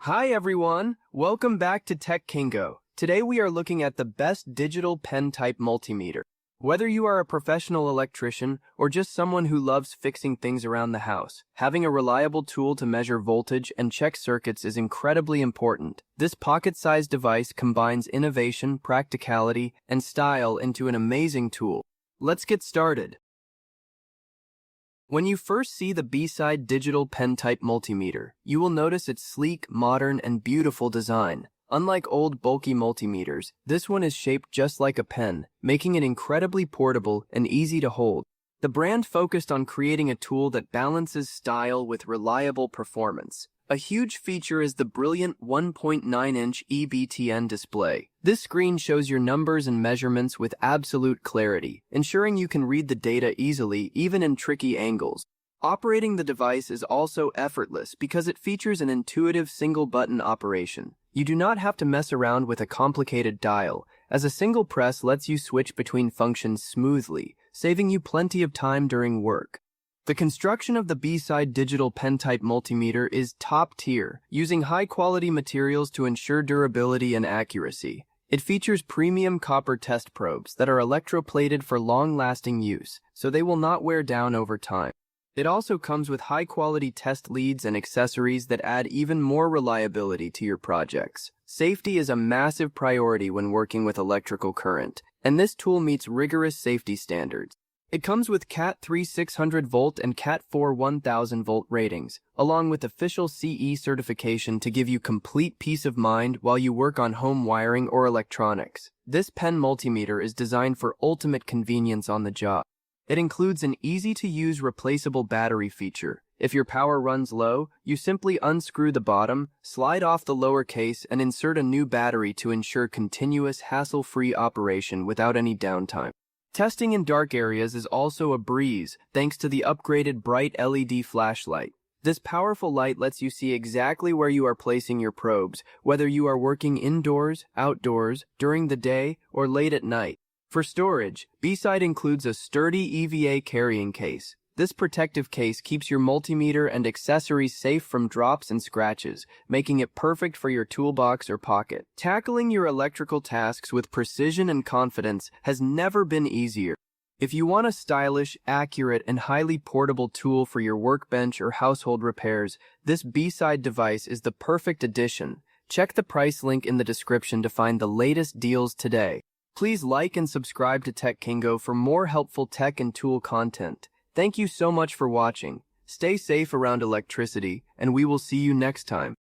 Hi everyone, welcome back to Tech Kingo. Today we are looking at the best digital pen type multimeter. Whether you are a professional electrician or just someone who loves fixing things around the house, having a reliable tool to measure voltage and check circuits is incredibly important. This pocket-sized device combines innovation, practicality, and style into an amazing tool. Let's get started. When you first see the B-Side Digital Pen Type Multimeter, you will notice its sleek, modern, and beautiful design. Unlike old bulky multimeters, this one is shaped just like a pen, making it incredibly portable and easy to hold. The brand focused on creating a tool that balances style with reliable performance. A huge feature is the brilliant 1.9-inch EBTN display. This screen shows your numbers and measurements with absolute clarity, ensuring you can read the data easily even in tricky angles. Operating the device is also effortless because it features an intuitive single-button operation. You do not have to mess around with a complicated dial, as a single press lets you switch between functions smoothly, saving you plenty of time during work. The construction of the B-Side Digital Pen Type Multimeter is top tier, using high-quality materials to ensure durability and accuracy. It features premium copper test probes that are electroplated for long-lasting use, so they will not wear down over time. It also comes with high-quality test leads and accessories that add even more reliability to your projects. Safety is a massive priority when working with electrical current, and this tool meets rigorous safety standards. It comes with Cat 3 600-volt and Cat 4 1000-volt ratings, along with official CE certification to give you complete peace of mind while you work on home wiring or electronics. This pen multimeter is designed for ultimate convenience on the job. It includes an easy-to-use replaceable battery feature. If your power runs low, you simply unscrew the bottom, slide off the lower case, and insert a new battery to ensure continuous, hassle-free operation without any downtime. Testing in dark areas is also a breeze, thanks to the upgraded bright LED flashlight. This powerful light lets you see exactly where you are placing your probes, whether you are working indoors, outdoors, during the day, or late at night. For storage, B-Side includes a sturdy EVA carrying case. This protective case keeps your multimeter and accessories safe from drops and scratches, making it perfect for your toolbox or pocket. Tackling your electrical tasks with precision and confidence has never been easier. If you want a stylish, accurate, and highly portable tool for your workbench or household repairs, this B-Side device is the perfect addition. Check the price link in the description to find the latest deals today. Please like and subscribe to Tech Kingo for more helpful tech and tool content. Thank you so much for watching. Stay safe around electricity, and we will see you next time.